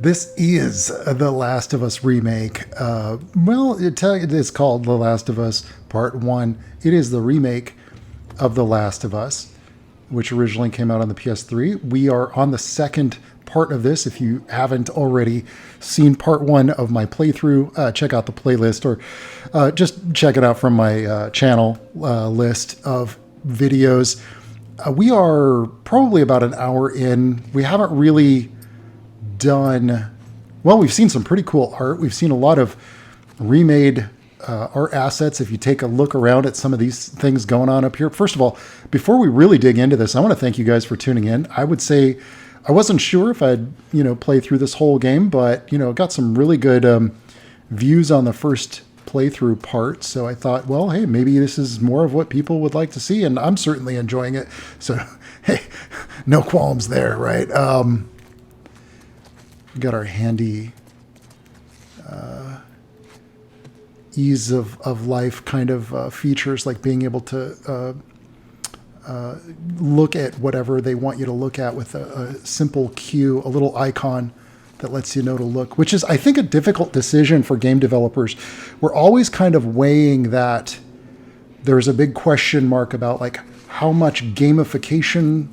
This is The Last of Us Remake. It is called The Last of Us Part 1. It is the remake of The Last of Us, which originally came out on the PS3. We are on the second part of this. If you haven't already seen part 1 of my playthrough, check out the playlist or just check it out from my channel list of videos. We are probably about an hour in. We haven't really done well. We've seen some pretty cool art. We've seen a lot of remade art assets. If you take a look around at some of these things going on up here, first of all, before we really dig into this, I want to thank you guys for tuning in. I would say I wasn't sure if I'd play through this whole game, but got some really good views on the first playthrough part. So I thought, well, hey, maybe this is more of what people would like to see, and I'm certainly enjoying it. So hey, no qualms there, right? We got our handy ease of life kind of features, like being able to look at whatever they want you to look at with a simple cue, a little icon that lets you know to look, which is, I think, a difficult decision for game developers. We're always kind of weighing that there's a big question mark about like how much gamification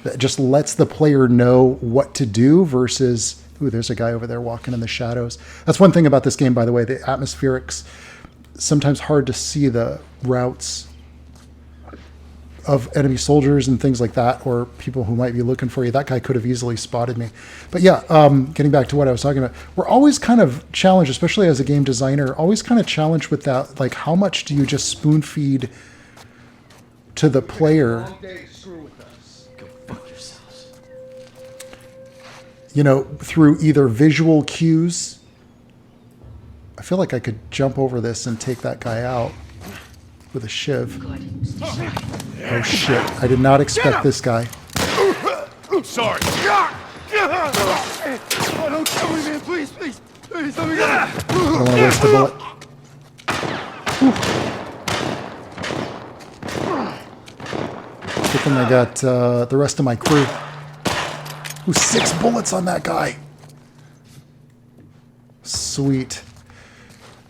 that just lets the player know what to do versus, ooh, there's a guy over there walking in the shadows. That's one thing about this game, by the way, the atmospherics, sometimes hard to see the routes of enemy soldiers and things like that, or people who might be looking for you. That guy could have easily spotted me. But yeah, getting back to what I was talking about, we're always kind of challenged, especially as a game designer, always kind of challenged with that, like how much do you just spoon feed to the player? Through either visual cues. I feel like I could jump over this and take that guy out with a shiv. Oh shit, I did not expect this guy. Sorry. Oh, don't kill me, man. Please, let me go. I don't want to waste the bullet. Good thing I got the rest of my crew. Ooh, 6 bullets on that guy. Sweet.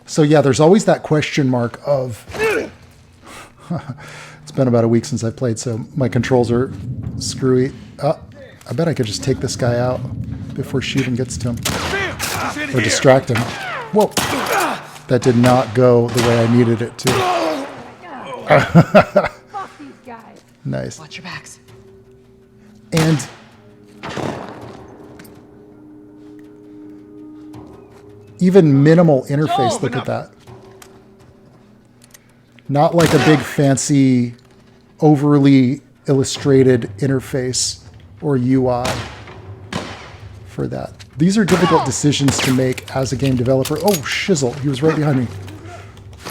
So yeah, there's always that question mark of... It's been about a week since I played, so my controls are screwy. I bet I could just take this guy out before she even gets to him. Or distract him. Whoa. That did not go the way I needed it to. Fuck these guys. Nice. Watch your backs. And... even minimal interface, look at that. Not like a big fancy, overly illustrated interface or UI for that. These are difficult decisions to make as a game developer. Oh, shizzle, he was right behind me.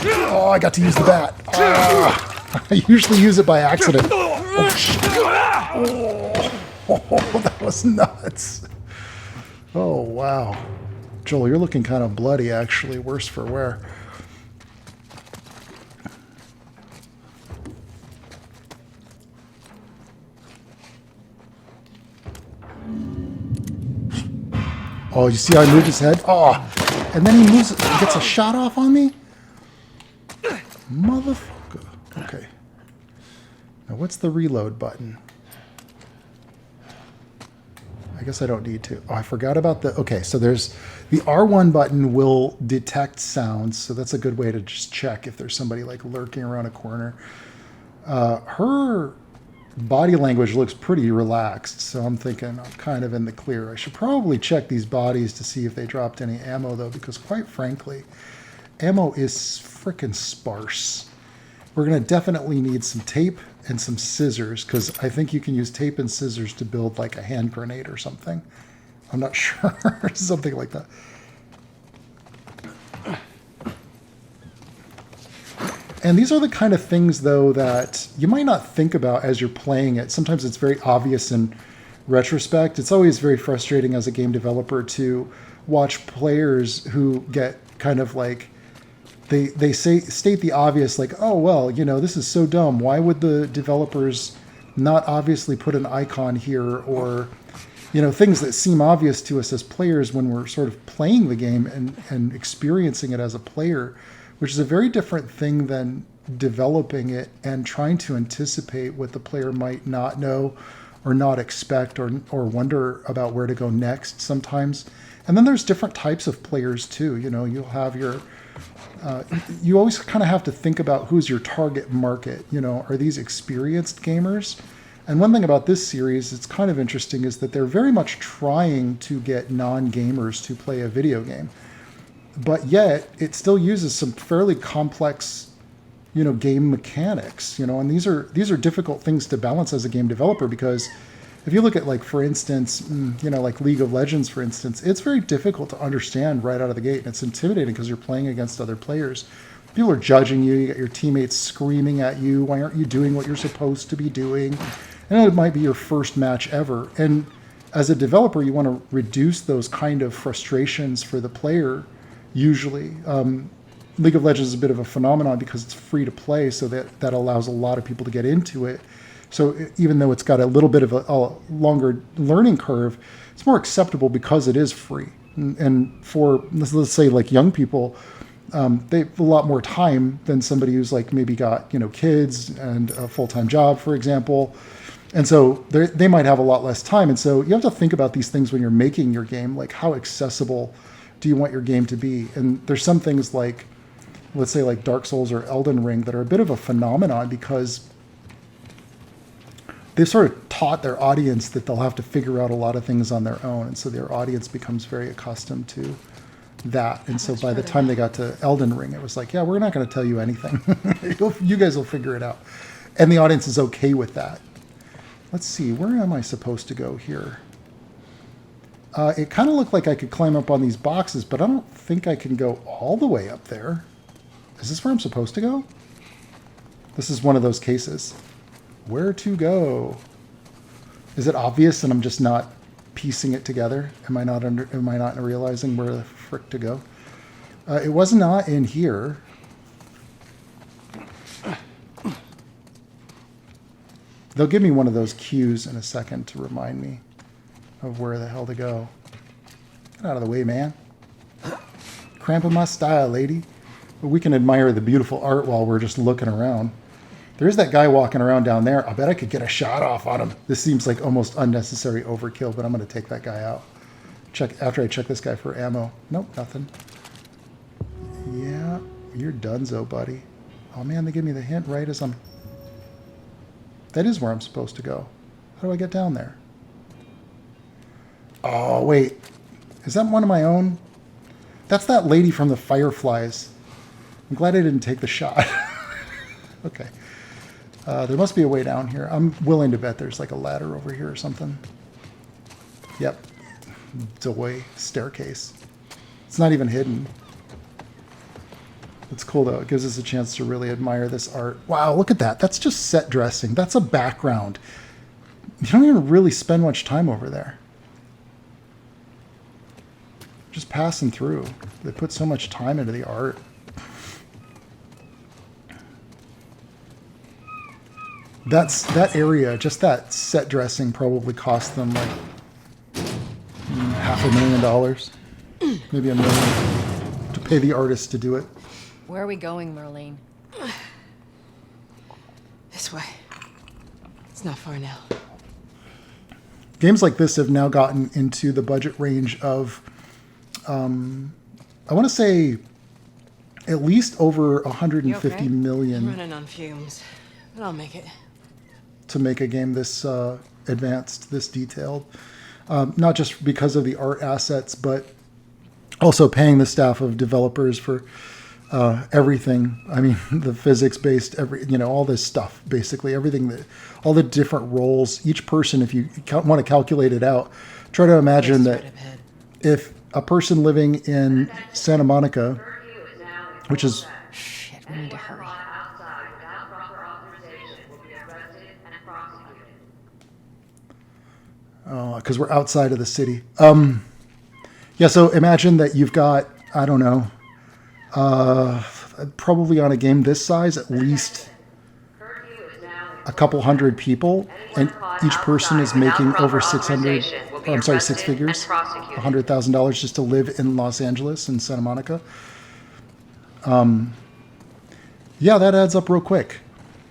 Oh, I got to use the bat. I usually use it by accident. Oh, shit. Oh, that was nuts. Oh, wow. Joel, you're looking kind of bloody, actually. Worse for wear. Oh, you see how he moved his head? Oh, and then he gets a shot off on me? Motherfucker. Okay. Now, what's the reload button? I guess I don't need to. Oh, I forgot about the... Okay, so there's... The R1 button will detect sounds, so that's a good way to just check if there's somebody like lurking around a corner. Her body language looks pretty relaxed, so I'm thinking I'm kind of in the clear. I should probably check these bodies to see if they dropped any ammo, though, because quite frankly, ammo is frickin' sparse. We're going to definitely need some tape and some scissors, because I think you can use tape and scissors to build like a hand grenade or something. I'm not sure. Something like that. And these are the kind of things, though, that you might not think about as you're playing it. Sometimes it's very obvious in retrospect. It's always very frustrating as a game developer to watch players who get kind of like, they state the obvious, like, oh, well, this is so dumb. Why would the developers not obviously put an icon here or things that seem obvious to us as players when we're sort of playing the game and experiencing it as a player, which is a very different thing than developing it and trying to anticipate what the player might not know or not expect or wonder about where to go next sometimes. And then there's different types of players too. You'll have you always kind of have to think about who's your target market. Are these experienced gamers? And one thing about this series that's kind of interesting is that they're very much trying to get non-gamers to play a video game. But yet, it still uses some fairly complex, game mechanics, and these are difficult things to balance as a game developer, because if you look at, like, for instance, like League of Legends, for instance, it's very difficult to understand right out of the gate. And it's intimidating because you're playing against other players. People are judging you. You got your teammates screaming at you. Why aren't you doing what you're supposed to be doing? And it might be your first match ever. And as a developer, you want to reduce those kind of frustrations for the player, usually. League of Legends is a bit of a phenomenon because it's free to play, so that allows a lot of people to get into it. So even though it's got a little bit of a longer learning curve, it's more acceptable because it is free. And for, let's say, like, young people, they have a lot more time than somebody who's, like, maybe got, kids and a full-time job, for example. And so they might have a lot less time. And so you have to think about these things when you're making your game, like, how accessible do you want your game to be? And there's some things like, let's say, like Dark Souls or Elden Ring, that are a bit of a phenomenon because they've sort of taught their audience that they'll have to figure out a lot of things on their own. And so their audience becomes very accustomed to that. And so by the time they got to Elden Ring, it was like, yeah, we're not going to tell you anything. You guys will figure it out. And the audience is okay with that. Let's see, where am I supposed to go here? It kind of looked like I could climb up on these boxes, but I don't think I can go all the way up there. Is this where I'm supposed to go? This is one of those cases. Where to go? Is it obvious and I'm just not piecing it together? Am I not realizing where the frick to go? It was not in here. They'll give me one of those cues in a second to remind me of where the hell to go. Get out of the way, man. Cramping my style, lady. But we can admire the beautiful art while we're just looking around. There's that guy walking around down there. I bet I could get a shot off on him. This seems like almost unnecessary overkill, but I'm going to take that guy out. After I check this guy for ammo. Nope, nothing. Yeah, you're donezo, buddy. Oh man, they give me the hint right as I'm... That is where I'm supposed to go. How do I get down there? Oh, wait. Is that one of my own? That's that lady from the Fireflies. I'm glad I didn't take the shot. Okay. There must be a way down here. I'm willing to bet there's like a ladder over here or something. Yep. Doorway, staircase. It's not even hidden. It's cool, though. It gives us a chance to really admire this art. Wow, look at that. That's just set dressing. That's a background. You don't even really spend much time over there. Just passing through. They put so much time into the art. That area, just that set dressing probably cost them like $500,000. Maybe $1 million to pay the artist to do it. Where are we going, Merlene? This way. It's not far now. Games like this have now gotten into the budget range of, I want to say, at least over 150 million. I'm running on fumes, but I'll make it. To make a game this advanced, this detailed. Not just because of the art assets, but also paying the staff of developers for everything. I mean, the physics-based, all this stuff, basically everything all the different roles. Each person, if you want to calculate it out, try to imagine that if a person living in Santa Monica, which is... Shit, we need to hurry. Because we're outside of the city. Yeah, so imagine that you've got, I don't know, probably on a game this size, at least a couple hundred people, and each person is making over 600 or I'm sorry, six figures, $100,000 just to live in Los Angeles and Santa Monica. Yeah, that adds up real quick,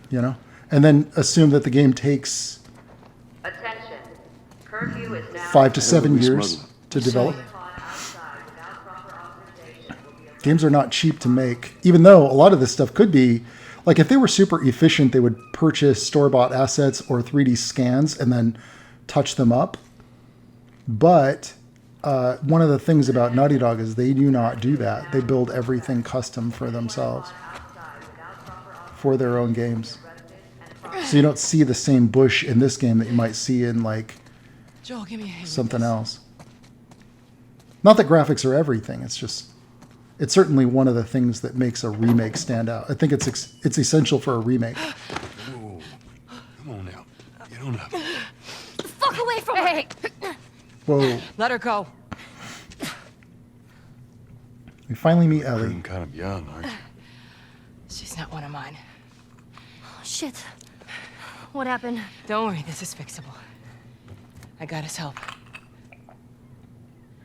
you know. And then assume that the game takes Attention. Curfew is now 5 to 7 years to develop. Games are not cheap to make, even though a lot of this stuff could be, like if they were super efficient, they would purchase store-bought assets or 3D scans and then touch them up. But one of the things about Naughty Dog is they do not do that. They build everything custom for themselves, for their own games. So you don't see the same bush in this game that you might see in like Joel, give me a hand with something this. else. Not that graphics are everything. It's certainly one of the things that makes a remake stand out. I think it's essential for a remake. Whoa. Come on now. Get on up. Fuck away from me! Whoa. Let her go. We finally meet Ellie. You're kind of young, aren't you? She's not one of mine. Shit. What happened? Don't worry, this is fixable. I got his help.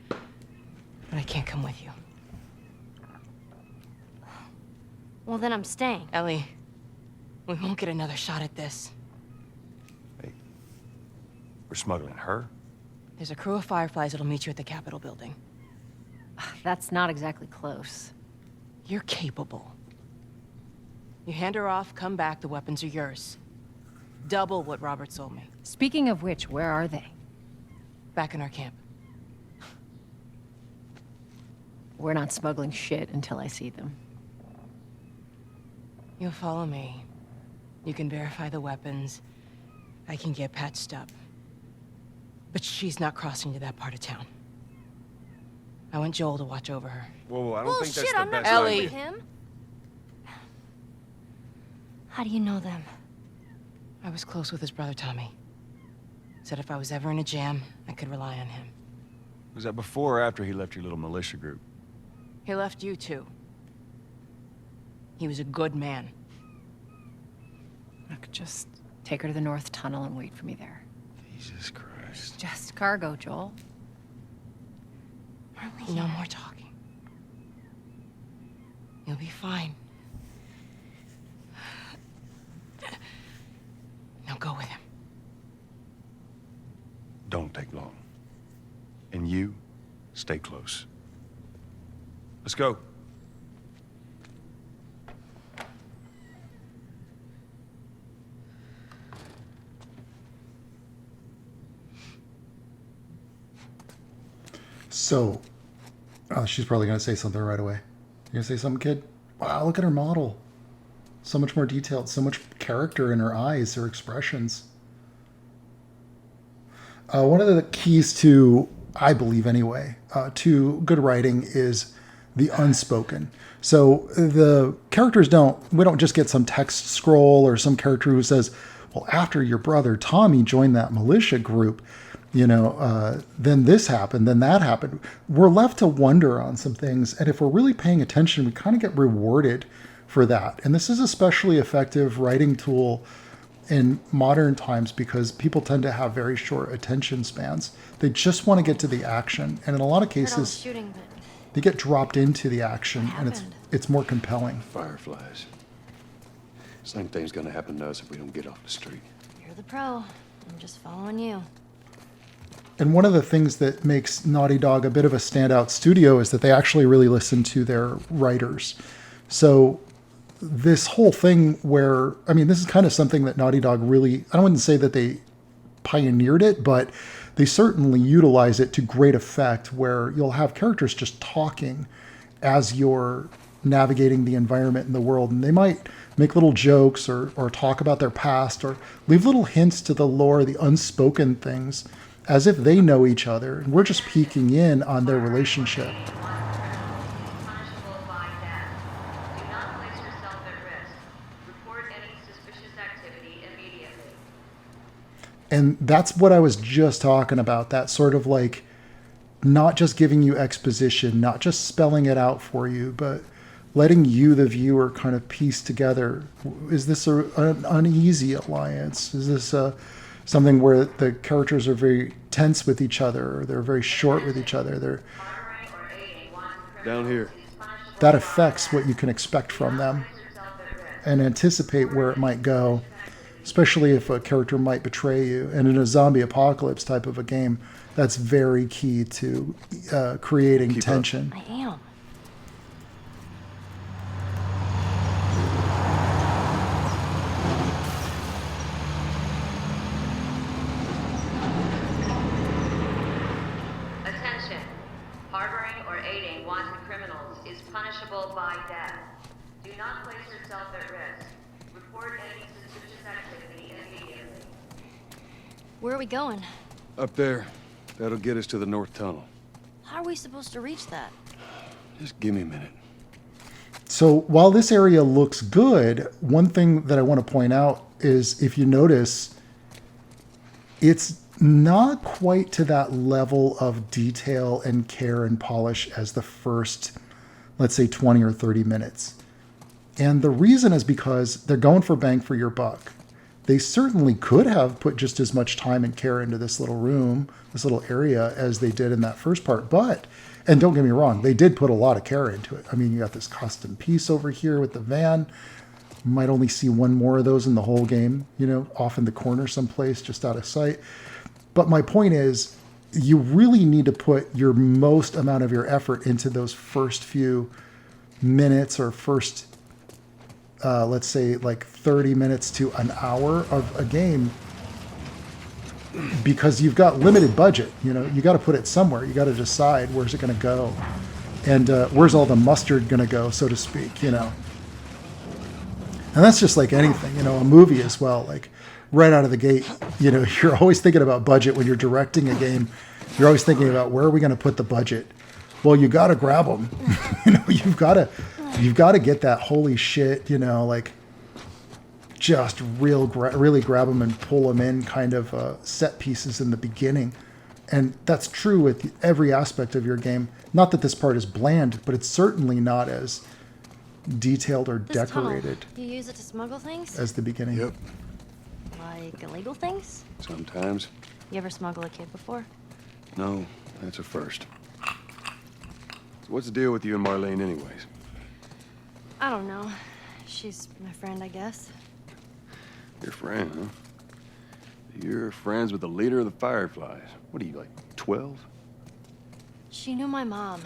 But I can't come with you. Well, then I'm staying. Ellie, we won't get another shot at this. Hey, we're smuggling her? There's a crew of Fireflies that'll meet you at the Capitol building. That's not exactly close. You're capable. You hand her off, come back, the weapons are yours. Double what Robert sold me. Speaking of which, where are they? Back in our camp. We're not smuggling shit until I see them. You'll follow me. You can verify the weapons. I can get patched up. But she's not crossing to that part of town. I want Joel to watch over her. Whoa, I don't think that's the I'm not best Ellie. going with him. How do you know them? I was close with his brother Tommy. Said if I was ever in a jam, I could rely on him. Was that before or after he left your little militia group? He left you too. He was a good man. I could just take her to the North Tunnel and wait for me there. Jesus Christ. Just cargo, Joel. No more talking. You'll be fine. Now go with him. Don't take long. And you, stay close. Let's go. So, she's probably going to say something right away. You going to say something, kid? Wow, look at her model. So much more detailed, so much character in her eyes, her expressions. One of the keys to, I believe anyway, to good writing is the unspoken. So the characters we don't just get some text scroll or some character who says, well, after your brother Tommy joined that militia group, then this happened, then that happened. We're left to wonder on some things. And if we're really paying attention, we kind of get rewarded for that. And this is especially effective writing tool in modern times because people tend to have very short attention spans. They just want to get to the action. And in a lot of cases, Shooting, but they get dropped into the action and happened? it's more compelling. Fireflies. Same thing's gonna happen to us if we don't get off the street. you're the pro. I'm just following you. And one of the things that makes Naughty Dog a bit of a standout studio is that they actually really listen to their writers. So this whole thing where, I mean, this is kind of something that Naughty Dog really, I wouldn't say that they pioneered it, but they certainly utilize it to great effect where you'll have characters just talking as you're navigating the environment in the world. And they might make little jokes or talk about their past or leave little hints to the lore, the unspoken things, as if they know each other. And we're just peeking in on their relationship. Punishable by death. Do not place yourself at risk. Report any suspicious activity immediately. And that's what I was just talking about. That sort of like not just giving you exposition, not just spelling it out for you, but letting you, the viewer, kind of piece together. Is this an uneasy alliance? Is this a something where the characters are very tense with each other, or they're very short with each other. Harboring or aiding wanton Down here. criminals is punishable That by affects death. what you can expect from them Place yourself at risk. and anticipate where it might go, especially if a character might betray you. And in a zombie apocalypse type of a game, that's very key to creating Keep up. tension. I am. Attention. Harboring or aiding wanton criminals is punishable by death. Do not place yourself at risk. Report any suspicious activity immediately. Where are we going? Up there. That'll get us to the North Tunnel. How are we supposed to reach that? Just give me a minute. So while this area looks good, one thing that I want to point out is if you notice, it's not quite to that level of detail and care and polish as the first, let's say, 20 or 30 minutes. And the reason is because they're going for bang for your buck. They certainly could have put just as much time and care into this little room, this little area, as they did in that first part. But, and don't get me wrong, they did put a lot of care into it. I mean, you got this custom piece over here with the van. You might only see one more of those in the whole game, you know, off in the corner someplace, just out of sight. But my point is, you really need to put your most amount of your effort into those first few minutes or first let's say like 30 minutes to an hour of a game, because you've got limited budget. You know, you got to put it somewhere. You got to decide where's it going to go, and where's all the mustard going to go, so to speak, you know. And that's just like anything, you know, a movie as well. Like right out of the gate, you know, you're always thinking about budget when you're directing a game. You're always thinking about where are we going to put the budget. Well, you got to grab them. You know, you've got to get that holy shit, you know, like just really grab them and pull them in kind of set pieces in the beginning. And that's true with every aspect of your game. Not that this part is bland, but it's certainly not as detailed or This tunnel, decorated you use it to smuggle things? as the beginning. Yep. Like illegal things? Sometimes. You ever smuggle a kid before? No, that's a first. So what's the deal with you and Marlene anyways? I don't know. She's my friend, I guess. Your friend, huh? You're friends with the leader of the Fireflies. What are you, like 12? She knew my mom,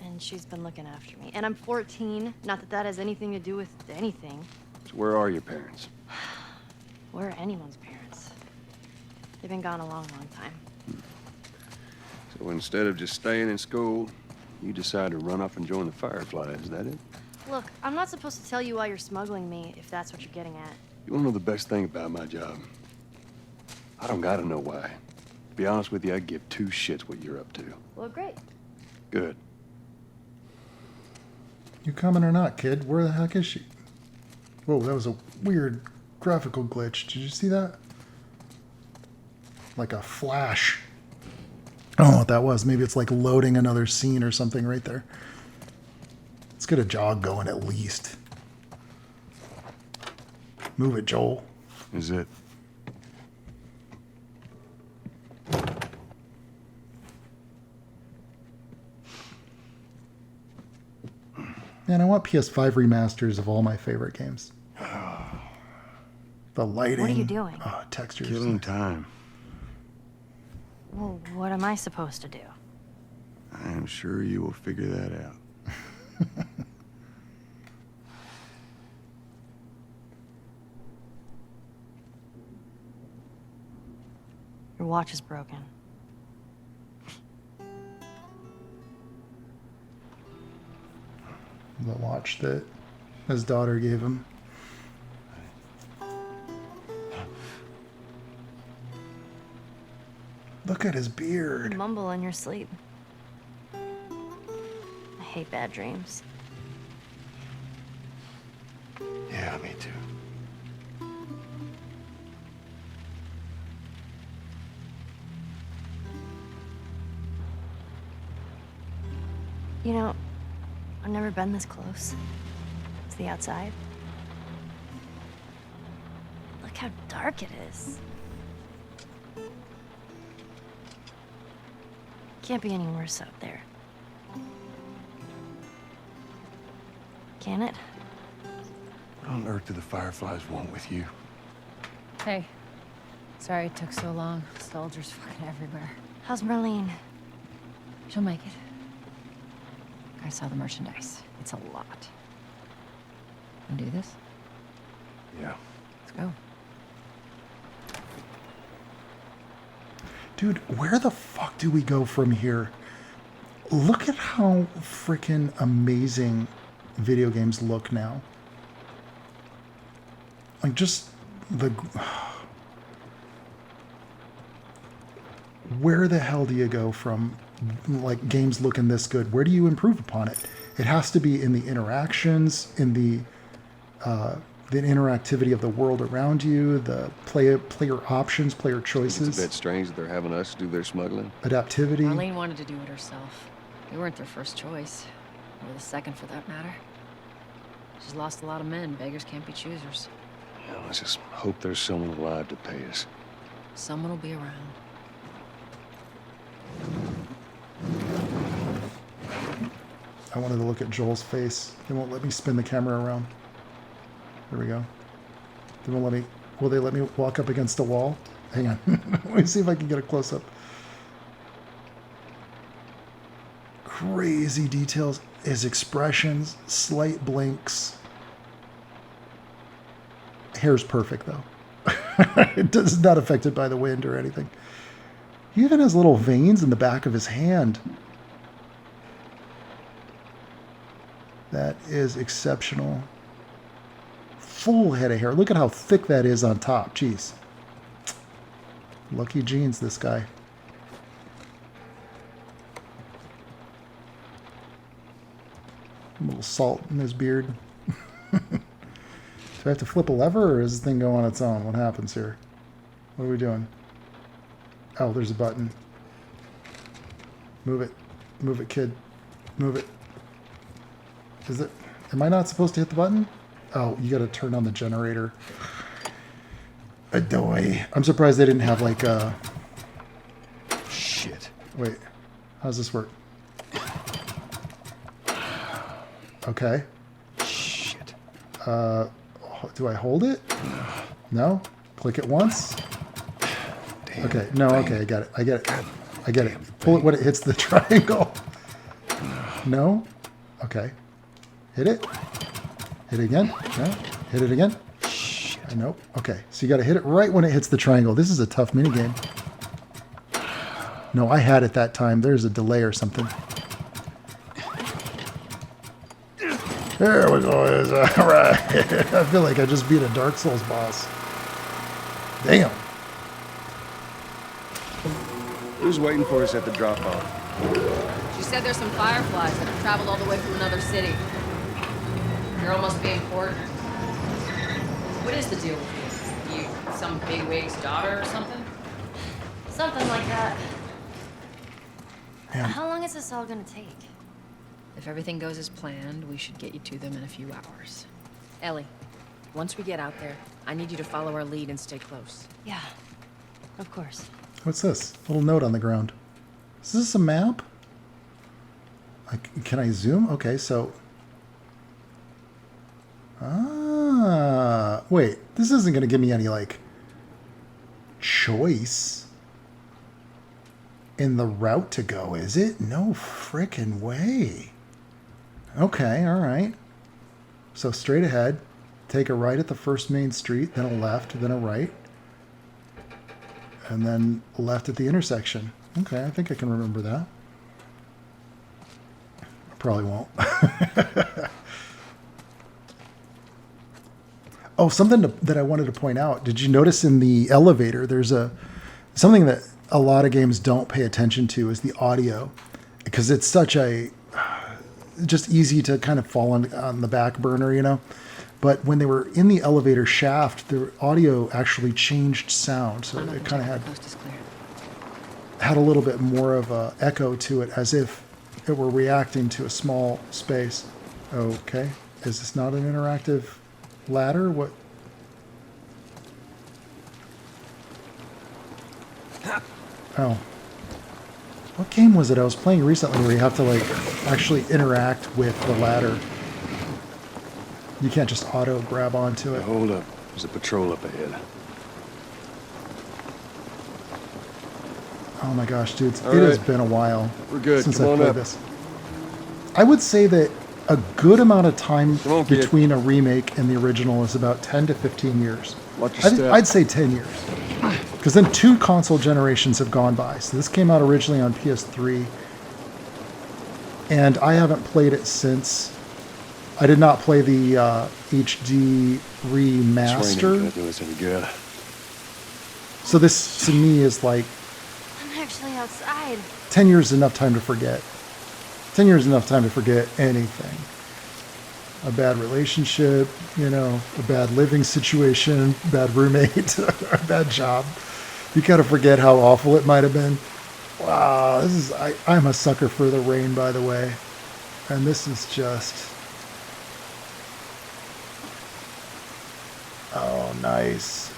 and she's been looking after me. And I'm 14. Not that that has anything to do with anything. So where are your parents? Where are anyone's parents? They've been gone a long, long time. So instead of just staying in school, you decide to run off and join the Fireflies, is that it? Look, I'm not supposed to tell you why you're smuggling me, if that's what you're getting at. You wanna know the best thing about my job? I don't gotta know why. To be honest with you, I give two shits what you're up to. Well, great. Good. You coming or not, kid? Where the heck is she? Whoa, that was a weird graphical glitch. Did you see that? Like a flash. I don't know what that was. Maybe it's like loading another scene or something right there. Let's get a jog going at least. Move it, Joel. Is it? Man, I want PS5 remasters of all my favorite games. The lighting. What are you doing? Oh, textures. Killing time. Well, what am I supposed to do? I am sure you will figure that out. Your watch is broken. The watch that his daughter gave him. Look at his You beard. mumble in your sleep. I hate bad dreams. Yeah, me too. You know, I've never been this close to the outside. Look how dark it is. Can't be any worse out there. Can it? What on earth do the Fireflies want with you? Hey. Sorry it took so long. Soldiers fucking everywhere. How's Marlene? She'll make it. I saw the merchandise. It's a lot. Wanna do this? Yeah. Let's go. Dude, where the fuck do we go from here? Look at how freaking amazing video games look now. Like, just the... Where the hell do you go from, like, games looking this good? Where do you improve upon it? It has to be in the interactions, in the interactivity of the world around you, the player options, player choices. It's a bit strange that they're having us do their smuggling. Adaptivity. Marlene wanted to do it herself. We weren't their first choice. Or the second, for that matter. She's lost a lot of men. Beggars can't be choosers. Yeah, let's just hope there's someone alive to pay us. Someone will be around. I wanted to look at Joel's face. They won't let me spin the camera around. There we go. They won't let me... Will they let me walk up against a wall? Hang on. Let me see if I can get a close-up. Crazy details. His expressions, slight blinks. Hair's perfect, though. It is not affected by the wind or anything. He even has little veins in the back of his hand. That is exceptional. Full head of hair. Look at how thick that is on top. Jeez. Lucky genes, this guy. A little salt in his beard. Do I have to flip a lever, or does this thing go on its own? What happens here? What are we doing? Oh, there's a button. Move it. Move it, kid. Move it. Is it... Am I not supposed to hit the button? Oh, you gotta turn on the generator. Adoy. I'm surprised they didn't have, like, a... Shit. Wait. How does this work? Okay. Shit. Do I hold it? No? Click it once? Damn. Okay. No, okay. I got it. I get it. I get it. Pull it when it hits the triangle. No? Okay. Hit it. Hit it again. No. Hit it again. Shit. Nope. Okay. So you got to hit it right when it hits the triangle. This is a tough minigame. No, I had it that time. There's a delay or something. There we go. All right. I feel like I just beat a Dark Souls boss. Damn. Who's waiting for us at the drop-off? She said there's some fireflies that have traveled all the way from another city. Girl must be important. What is the deal with you? You some bigwig's daughter or something? Something like that. Man. How long is this all gonna take? If everything goes as planned, we should get you to them in a few hours. Ellie, once we get out there, I need you to follow our lead and stay close. Yeah, of course. What's this? Little note on the ground. Is this a map? Can I zoom? Okay, so... Ah, wait. This isn't going to give me any, like, choice in the route to go, is it? No frickin' way. Okay, all right. So straight ahead, take a right at the first main street, then a left, then a right, and then left at the intersection. Okay, I think I can remember that. Probably won't. Oh, something that I wanted to point out. Did you notice in the elevator, there's something that a lot of games don't pay attention to is the audio, because it's such a just easy to kind of fall on the back burner, you know. But when they were in the elevator shaft, the audio actually changed sound, so it kind of Coast is clear. had a little bit more of a echo to it, as if it were reacting to a small space. Okay, is this not an interactive ladder? What? Oh. What game was it I was playing recently where you have to like actually interact with the ladder? You can't just auto grab onto it. Hold up. There's a patrol up ahead. Oh my gosh, dudes, All it has right. been a while We're good. since Come I on played up. this. I would say that a good amount of time Come on, kid. between a remake and the original is about 10 to 15 years. Watch your step. I'd say 10 years. Because then 2 console generations have gone by. So this came out originally on PS3. And I haven't played it since. I did not play the HD It's raining. Can I remaster. do us any good? So this, to me, is like I'm actually outside. 10 years is enough time to forget. 10 years is enough time to forget anything. A bad relationship, you know, a bad living situation, bad roommate, a bad job. You kind of forget how awful it might have been. Wow, this is, I'm a sucker for the rain, by the way. And this is just, oh, nice.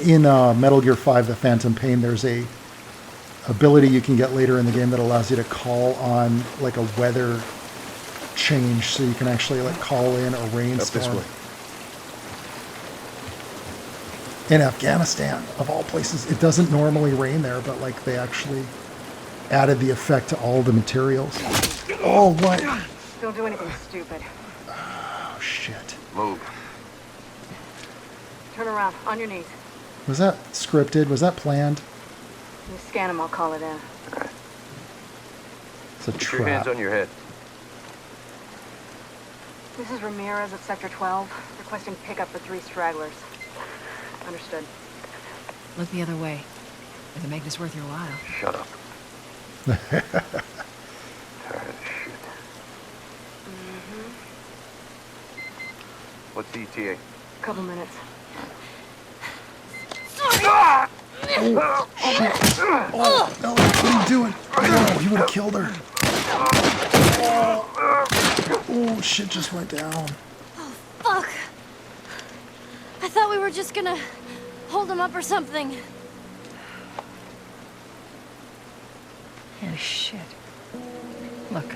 In Metal Gear 5, The Phantom Pain, there's a ability you can get later in the game that allows you to call on like a weather change, so you can actually like call in a Up this rainstorm. way. In Afghanistan, of all places. It doesn't normally rain there, but like they actually added the effect to all the materials. Oh, what? Don't do anything stupid. Oh, shit. Move. Turn around, on your knees. Was that scripted? Was that planned? You scan him, I'll call it in. It's a Keep your hands trap. on your head. This is Ramirez at Sector 12, requesting pickup for 3 stragglers. Understood. Look the other way. Does it make this worth your while? Shut up. Tired of shit. What's the ETA? Couple minutes. No, what are you doing? No, you would have killed her. Oh, shit just went down. Fuck! I thought we were just gonna hold him up or something. Oh, shit. Look.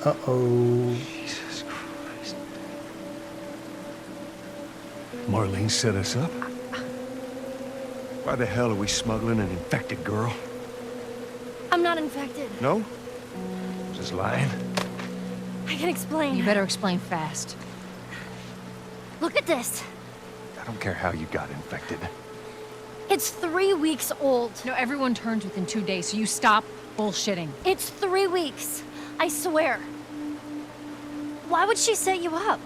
Uh-oh. Jesus Christ. Marlene set us up? Why the hell are we smuggling an infected girl? I'm not infected. No? Just lying? I can explain. You better explain fast. Look at this. I don't care how you got infected. It's 3 weeks old. No, everyone turns within 2 days, so you stop bullshitting. It's 3 weeks. I swear. Why would she set you up?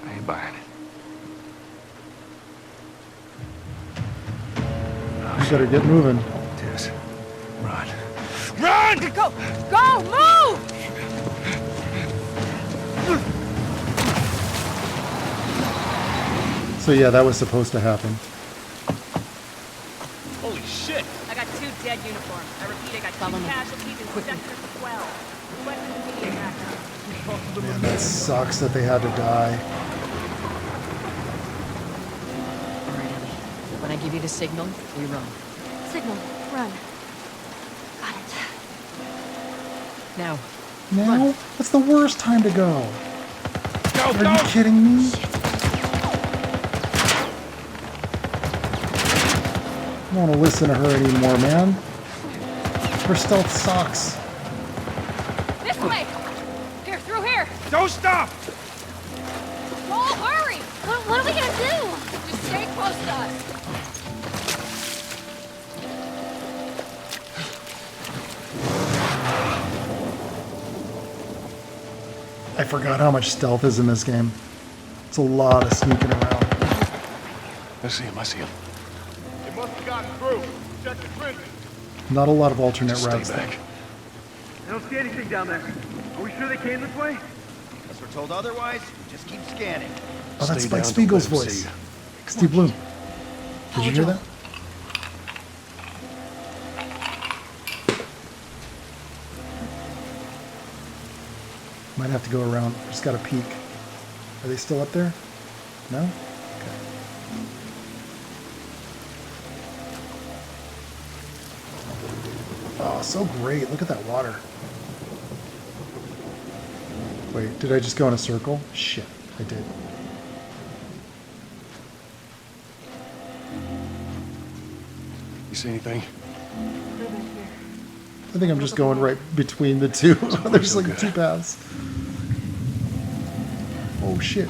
I ain't buying it. You better get moving. Tess, run. Go! Go! Move! So yeah, that was supposed to happen. Holy shit! I got 2 dead uniforms. I repeat, I got 2 casualties in Sector 12. Weapons immediate backup. Man, that sucks that they had to die. All right, Ellie. When I give you the signal, we run. Signal. Run. Got it. Now, Now? That's the worst time to go. Are you kidding me? I don't want to listen to her anymore, man. Her stealth sucks. this way! Here, through here! Don't stop! Joel, hurry! What are we gonna do? Just stay close to us. I forgot how much stealth is in this game. It's a lot of sneaking around. I see him. I see him. It must have gotten through. Check the prison. Not a lot of alternate Just stay routes. back. I don't see anything down there. Are we sure they came this way? Unless we're told otherwise, just keep scanning. Oh, that's Stay Spike down, don't Spiegel's let him voice. see you. Steve Bloom. Did you hear that? Might have to go around. Just got to peek. Are they still up there? No? Okay. Oh, so great. Look at that water. Wait, did I just go in a circle? Shit, I did. You see anything? I think I'm just going right between the two. There's like two paths. Oh shit.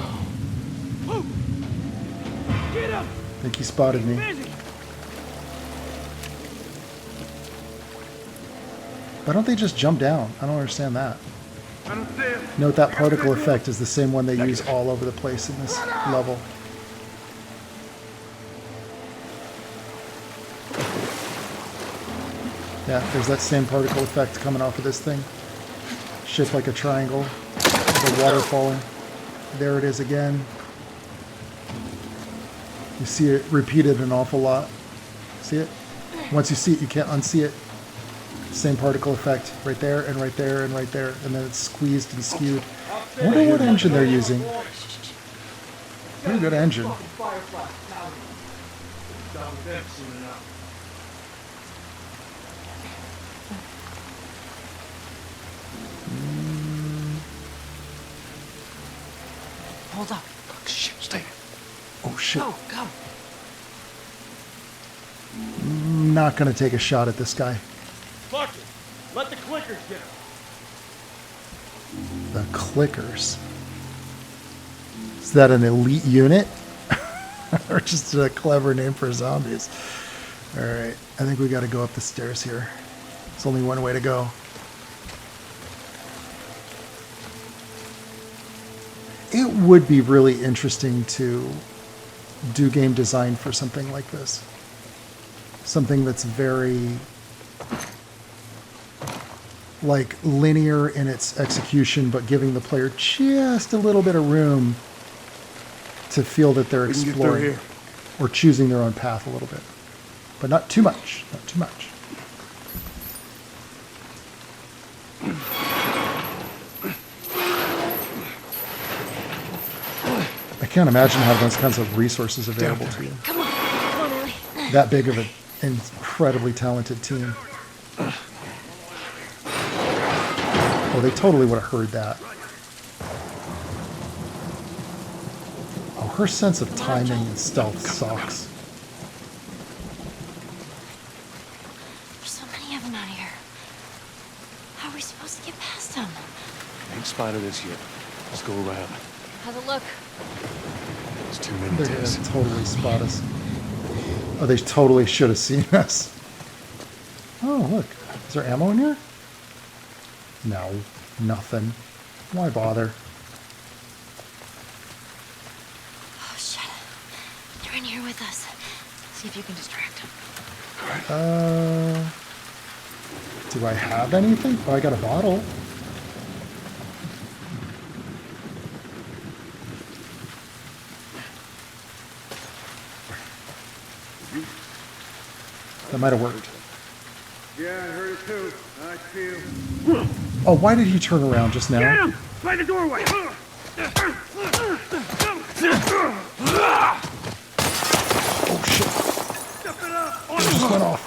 Get up! I think he spotted me. Why don't they just jump down? I don't understand that. I don't see him. Note that particle effect is the same one they use all over the place in this level. Yeah, there's that same particle effect coming off of this thing. Shaped like a triangle. The water falling. There it is again. You see it repeated an awful lot. See it? Once you see it, you can't unsee it. Same particle effect right there and right there and right there. And then it's squeezed and skewed. I wonder what engine they're using. Pretty good engine. Hold up. Shit, stay. Oh shit. Go, go. Not gonna take a shot at this guy. Fuck it. Let the clickers get him. The clickers. Is that an elite unit? Or just a clever name for zombies? Alright, I think we gotta go up the stairs here. There's only one way to go. It would be really interesting to do game design for something like this. Something that's very like linear in its execution, but giving the player just a little bit of room to feel that they're exploring or choosing their own path a little bit. But not too much, not too much. I can't imagine having those kinds of resources available to you. Come on, Ellie. That big of an incredibly talented team. Oh, they totally would have heard that. Oh, her sense of timing and stealth sucks. There's so many of them out here. How are we supposed to get past them? Ain't spotted us yet. Let's go around. How's it look? There's too many They're tests. gonna totally spot us. Oh, they totally should have seen us. Oh, look. Is there ammo in here? No, nothing. Why bother? Oh, shit. They're in here with us. See if you can distract them. Do I have anything? Oh, I got a bottle. That might have worked. Yeah, I heard it too. I feel. Oh, why did he turn around just now? Get him! By the doorway! Oh, shit. Step it up! It just went off.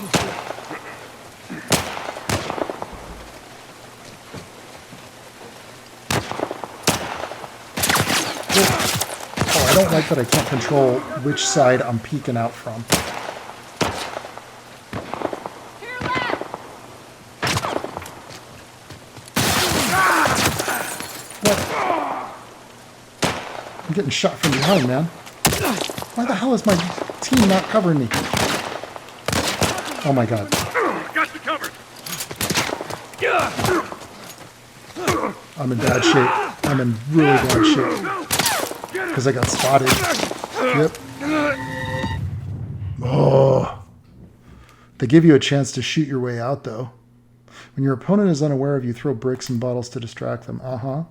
Oh, I don't like that I can't control which side I'm peeking out from. I'm getting shot from behind, man. Why the hell is my team not covering me? Oh my god. Got you covered! I'm in bad shape. I'm in really bad shape. Because I got spotted. Yep. Oh. They give you a chance to shoot your way out, though. When your opponent is unaware of you, throw bricks and bottles to distract them. Uh-huh.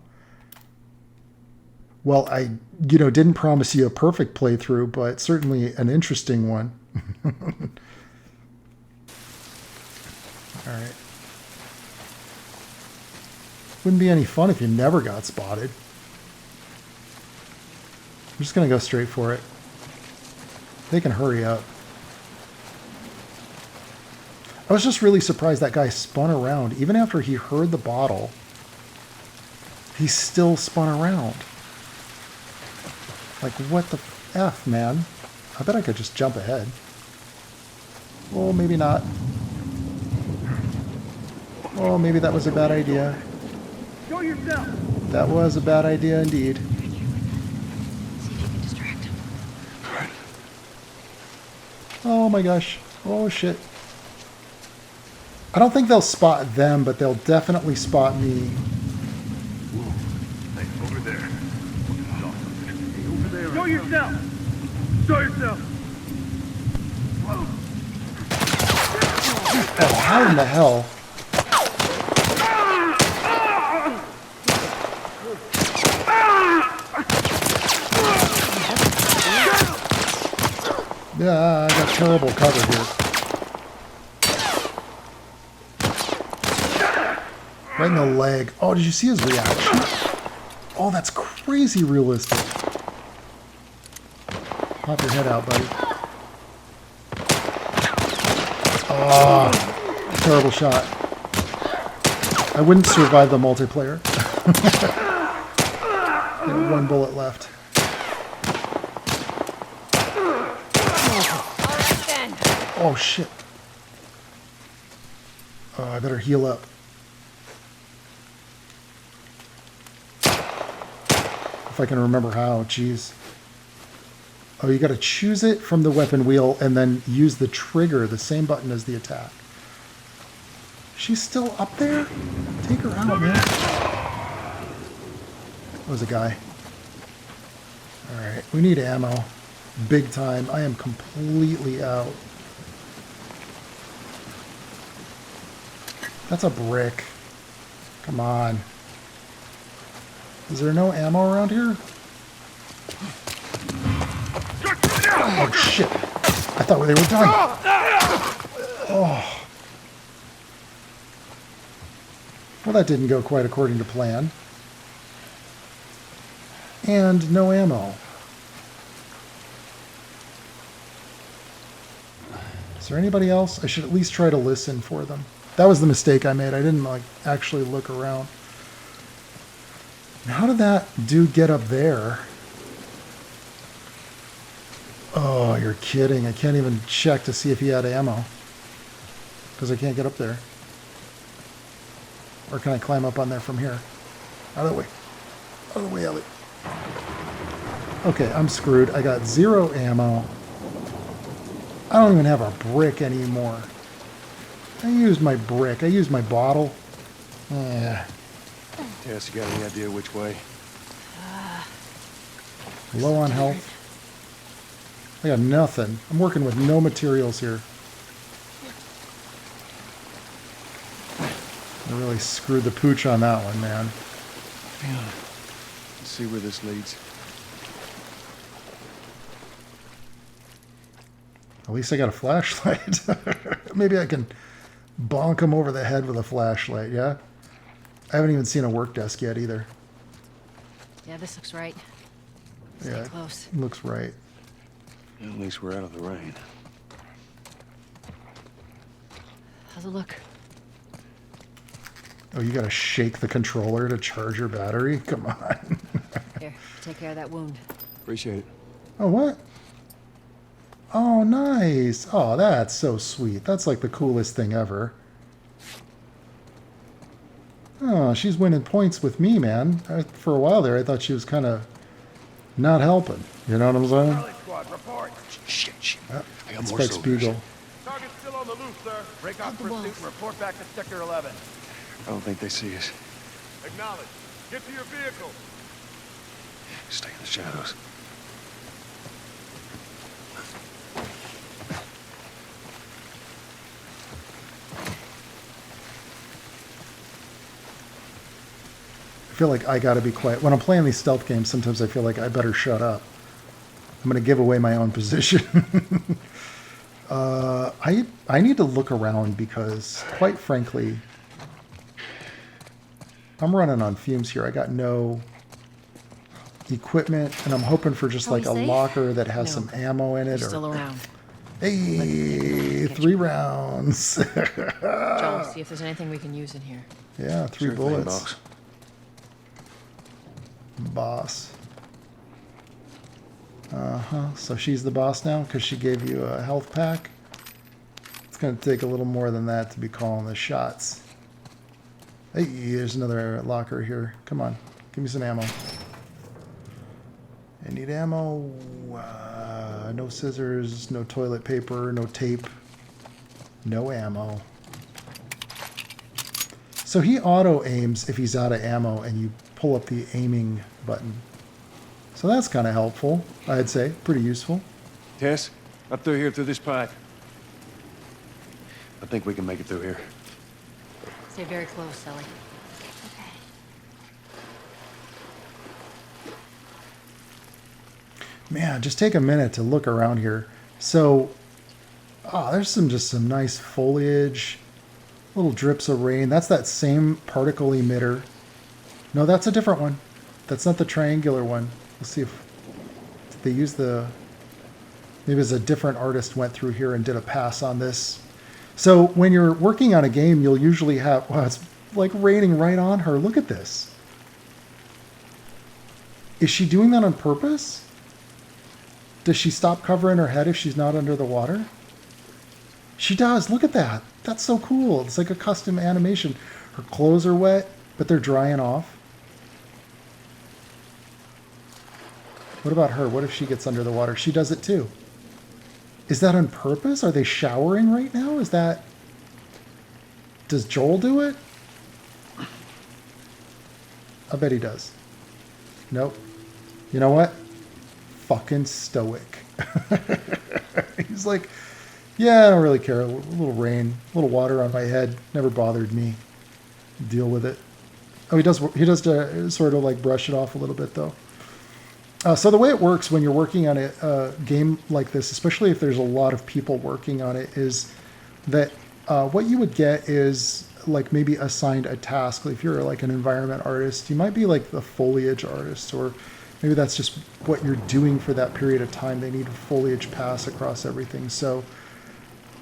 Well, I, didn't promise you a perfect playthrough, but certainly an interesting one. All right. Wouldn't be any fun if you never got spotted. I'm just gonna go straight for it. They can hurry up. I was just really surprised that guy spun around. Even after he heard the bottle, he still spun around. Like, what the F, man? I bet I could just jump ahead. Well, maybe not. Oh, maybe that was a bad idea. Show yourself. That was a bad idea indeed. See if you can distract him. Oh my gosh. Oh shit. I don't think they'll spot them, but they'll definitely spot me. Hey, over there. Over there. Show yourself. Show yourself. Oh, how in the hell? Yeah, I got terrible cover here. Right in the leg. Oh, did you see his reaction? Oh, that's crazy realistic. Pop your head out, buddy. Oh, terrible shot. I wouldn't survive the multiplayer. I have one bullet left. Oh, shit. Oh, I better heal up. If I can remember how, jeez. Oh, you gotta choose it from the weapon wheel and then use the trigger, the same button as the attack. She's still up there? Take her out, man. That was a guy. Alright, we need ammo. Big time. I am completely out. That's a brick. Come on. Is there no ammo around here? Oh, shit. I thought they were done. Oh. Well, that didn't go quite according to plan. And no ammo. Is there anybody else? I should at least try to listen for them. That was the mistake I made. I didn't like actually look around. How did that dude get up there? Oh, you're kidding. I can't even check to see if he had ammo. Because I can't get up there. Or can I climb up on there from here? Out of the way. Out of the way, Ellie. Okay, I'm screwed. I got 0 ammo. I don't even have a brick anymore. I used my brick. I used my bottle. Yeah. Tess, you got any idea which way? Low on health. I got nothing. I'm working with no materials here. I really screwed the pooch on that one, man. Yeah. Let's see where this leads. At least I got a flashlight. Maybe I can bonk him over the head with a flashlight, yeah? I haven't even seen a work desk yet either. Yeah, this looks right. Stay Yeah, close. looks right. At least we're out of the rain. How's it look? Oh, you gotta shake the controller to charge your battery? Come on. Here, take care of that wound. Appreciate it. Oh, what? Oh, nice. Oh, that's so sweet. That's like the coolest thing ever. Oh, she's winning points with me, man. For a while there, I thought she was kind of not helping. You know what I'm saying? Charlie Squad, report. Shit. I got more Inspect soldiers. Spiegel. Target's still on the loose, sir. Break off the pursuit walls. and report back to Sector 11. I don't think they see us. Acknowledge. Get to your vehicle. Stay in the shadows. I feel like I gotta be quiet. When I'm playing these stealth games, sometimes I feel like I better shut up. I'm gonna give away my own position. I need to look around because, quite frankly, I'm running on fumes here. I got no equipment, and I'm hoping for just Are we like a safe? locker that has No. some ammo in it. They're still Or around. hey, 3 rounds. Joel, see if there's anything we can use in here. Yeah, 3 Sure thing, bullets. boss. Boss. So she's the boss now because she gave you a health pack. It's going to take a little more than that to be calling the shots. Hey, there's another locker here. Come on, give me some ammo. I need ammo. No scissors, no toilet paper, no tape, no ammo. So he auto aims if he's out of ammo, and you pull up the aiming button. So that's kind of helpful, I'd say. Pretty useful. Tess, up through here through this pipe. I think we can make it through here. Stay very close, Ellie. Man, just take a minute to look around here. So, there's some nice foliage, little drips of rain. That's that same particle emitter. No, that's a different one. That's not the triangular one. Let's see if they use the... Maybe it's a different artist went through here and did a pass on this. So when you're working on a game, you'll usually have... Wow, it's like raining right on her. Look at this. Is she doing that on purpose? Does she stop covering her head if she's not under the water? She does. Look at that. That's so cool. It's like a custom animation. Her clothes are wet, but they're drying off. What about her? What if she gets under the water? She does it too. Is that on purpose? Are they showering right now? Is that... Does Joel do it? I bet he does. Nope. You know what? Fucking stoic. He's like, yeah, I don't really care. A little rain, a little water on my head. Never bothered me. Deal with it. Oh, he does sort of like brush it off a little bit though. So the way it works when you're working on a game like this, especially if there's a lot of people working on it, is that what you would get is like maybe assigned a task. If you're like an environment artist, you might be like the foliage artist, or maybe that's just what you're doing for that period of time. They need a foliage pass across everything. So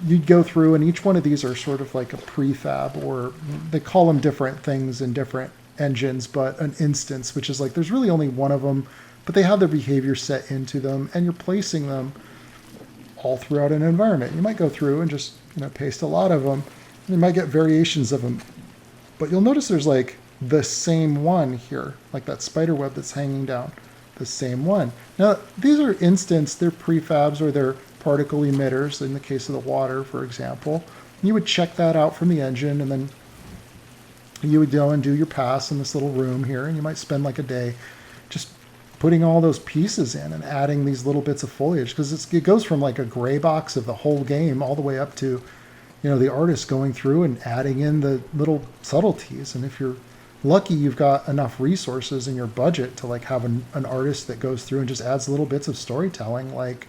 you'd go through, and each one of these are sort of like a prefab, or they call them different things in different engines, but an instance, which is like there's really only one of them, but they have their behavior set into them, and you're placing them all throughout an environment. You might go through and just paste a lot of them. You might get variations of them, but you'll notice there's like the same one here, like that spider web that's hanging down, the same one. Now these are instance, they're prefabs or they're particle emitters. In the case of the water, for example, you would check that out from the engine, and then you would go and do your pass in this little room here, and you might spend like a day just putting all those pieces in and adding these little bits of foliage, because it goes from like a gray box of the whole game all the way up to the artist going through and adding in the little subtleties. And if you're lucky, you've got enough resources in your budget to like have an artist that goes through and just adds little bits of storytelling, like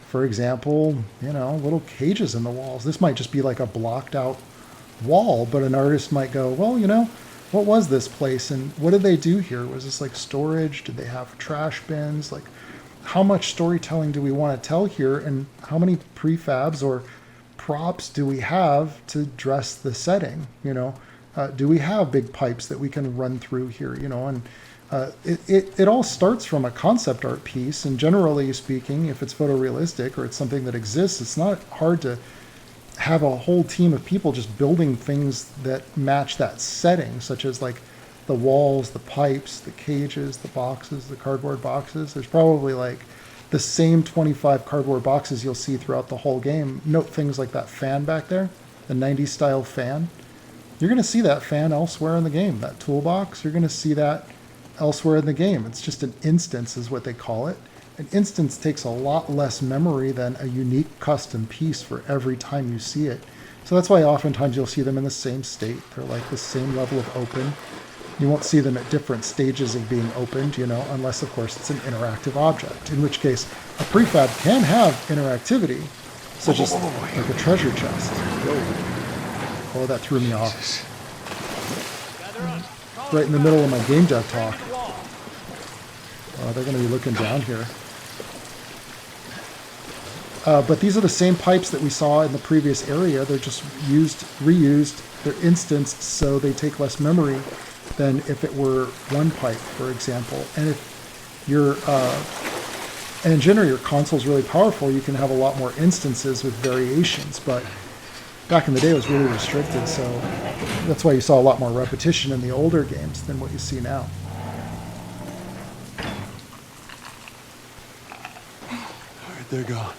for example, little cages in the walls. This might just be like a blocked out wall, but an artist might go, well, what was this place and what did they do here? Was this like storage? Did they have trash bins? Like, how much storytelling do we want to tell here, and how many prefabs or props do we have to dress the setting? Do we have big pipes that we can run through here? And it all starts from a concept art piece, and generally speaking, if it's photorealistic or it's something that exists, it's not hard to have a whole team of people just building things that match that setting, such as like the walls, the pipes, the cages, the boxes, the cardboard boxes. There's probably like the same 25 cardboard boxes you'll see throughout the whole game. Note things like that fan back there, the 90s style fan. You're going to see that fan elsewhere in the game. That toolbox, you're going to see that elsewhere in the game. It's just an instance is what they call it. An instance takes a lot less memory than a unique custom piece for every time you see it. So that's why oftentimes you'll see them in the same state. They're like the same level of open. You won't see them at different stages of being opened, unless of course it's an interactive object, in which case a prefab can have interactivity, such as like a treasure chest. Oh, that threw me off. Gather up. right in the middle of my game dev talk. They're going to be looking down here. But these are the same pipes that we saw in the previous area. They're just reused. They're instanced, so they take less memory than if it were one pipe, for example. And if your engine or your console is really powerful, you can have a lot more instances with variations. But back in the day, it was really restricted, so that's why you saw a lot more repetition in the older games than what you see now. All right, they're gone.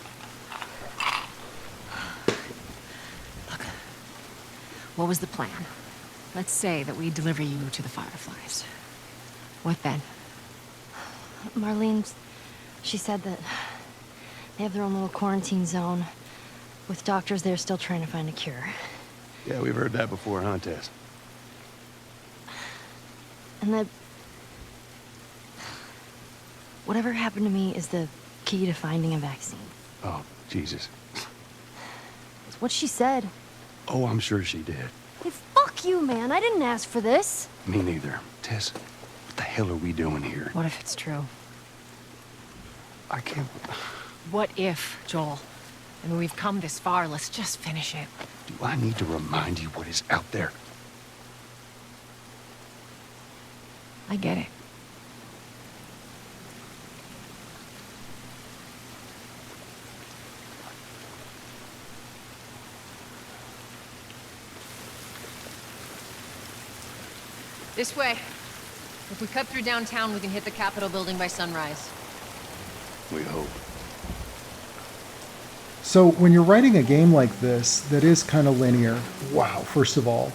What was the plan? Let's say that we deliver you to the Fireflies. What then? Marlene, she said that they have their own little quarantine zone with doctors there still trying to find a cure. Yeah, we've heard that before, huh, Tess? And that whatever happened to me is the key to finding a vaccine. Oh, Jesus. It's what she said. Oh, I'm sure she did. Hey, fuck you, man. I didn't ask for this. Me neither. Tess, what the hell are we doing here? What if it's true? I can't... What if, Joel? I mean, we've come this far. Let's just finish it. Do I need to remind you what is out there? I get it. This way. If we cut through downtown, we can hit the Capitol building by sunrise. We hope. So when you're writing a game like this that is kind of linear, wow, first of all,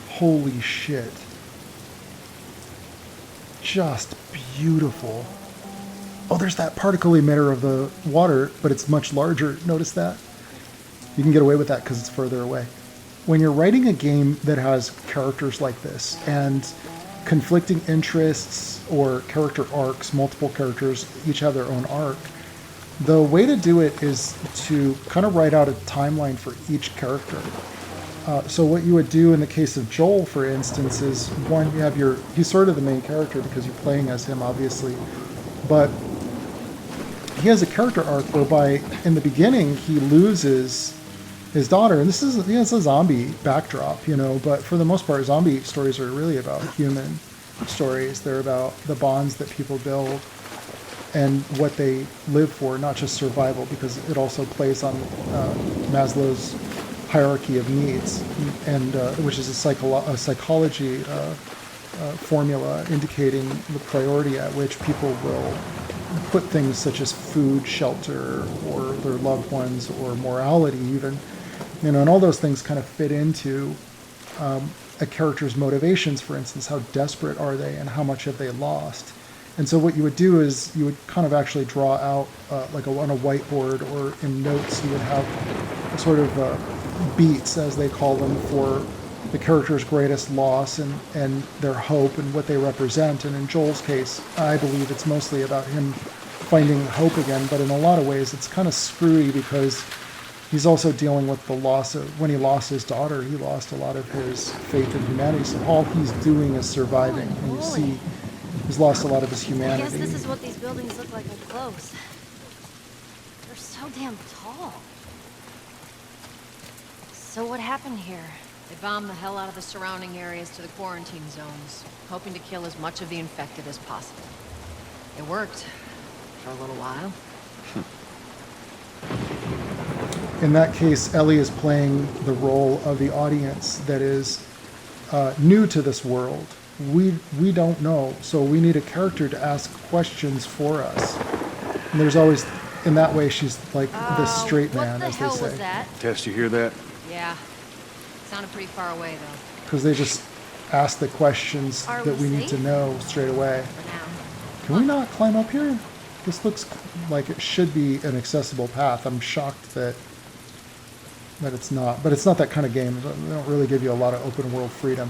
holy shit. Just beautiful. Oh, there's that particle emitter of the water, but it's much larger. Notice that? You can get away with that because it's further away. When you're writing a game that has characters like this and conflicting interests or character arcs, multiple characters each have their own arc, the way to do it is to kind of write out a timeline for each character. So what you would do in the case of Joel, for instance, is one, you have he's sort of the main character because you're playing as him, obviously, but he has a character arc whereby in the beginning he loses his daughter, and this is it's a zombie backdrop, but for the most part, zombie stories are really about human stories. They're about the bonds that people build and what they live for, not just survival, because it also plays on Maslow's hierarchy of needs, and which is a psychology formula indicating the priority at which people will put things such as food, shelter, or their loved ones, or morality even. And all those things kind of fit into a character's motivations. For instance, how desperate are they and how much have they lost? And so what you would do is you would kind of actually draw out, like on a whiteboard or in notes, you would have a sort of beats, as they call them, for the character's greatest loss and their hope and what they represent. And in Joel's case, I believe it's mostly about him finding hope again, but in a lot of ways it's kind of screwy because he's also dealing with the loss of, when he lost his daughter, he lost a lot of his faith in humanity. So all he's doing is surviving. And you see, he's lost a lot of his humanity. I guess this is what these buildings look like up close. They're so damn tall. So what happened here? They bombed the hell out of the surrounding areas to the quarantine zones, hoping to kill as much of the infected as possible. It worked. For a little while. In that case, Ellie is playing the role of the audience that is new to this world. We don't know, so we need a character to ask questions for us. And there's always, in that way, she's like the straight man, as they What the hell say. was that? Tess, you hear that? Yeah. Sounded pretty far away, though. Because they just ask the questions Are that we we need to safe? know straight away. For now. Can we not climb up here? This looks like it should be an accessible path. I'm shocked that it's not. But it's not that kind of game. They don't really give you a lot of open world freedom.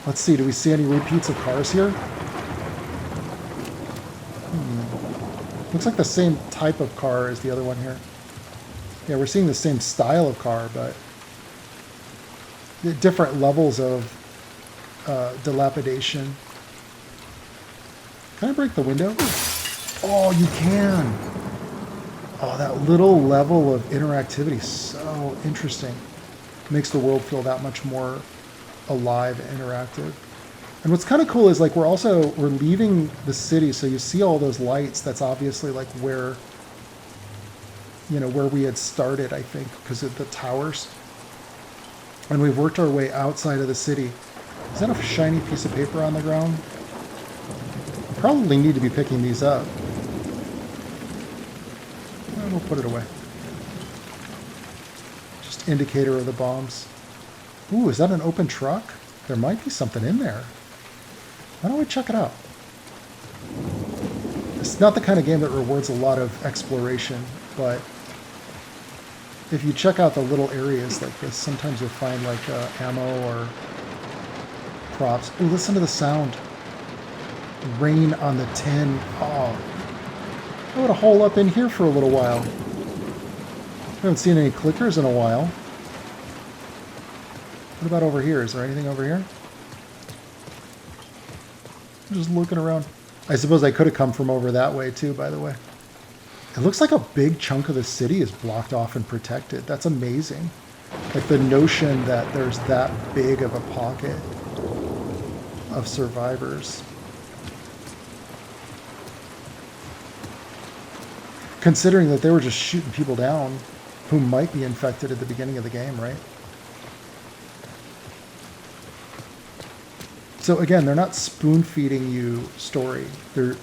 Let's see, do we see any repeats of cars here? Looks like the same type of car as the other one here. Yeah, we're seeing the same style of car, but the different levels of dilapidation. Can I break the window? Oh, you can. Oh, that little level of interactivity is so interesting. Makes the world feel that much more alive and interactive. And what's kind of cool is like we're leaving the city, so you see all those lights. That's obviously like where, you know, where we had started, I think, because of the towers. And we've worked our way outside of the city. Is that a shiny piece of paper on the ground? Probably need to be picking these up. And we'll put it away. Just indicator of the bombs. Ooh, is that an open truck? There might be something in there. Why don't we check it out? It's not the kind of game that rewards a lot of exploration, but if you check out the little areas like this, sometimes you'll find like ammo or props. Ooh, listen to the sound. Rain on the tin. Oh, I would have hole up in here for a little while. I haven't seen any clickers in a while. What about over here? Is there anything over here? I'm just looking around. I suppose I could have come from over that way too, by the way. It looks like a big chunk of the city is blocked off and protected. That's amazing. Like the notion that there's that big of a pocket of survivors. Considering that they were just shooting people down who might be infected at the beginning of the game, right? So again, they're not spoon-feeding you story. They're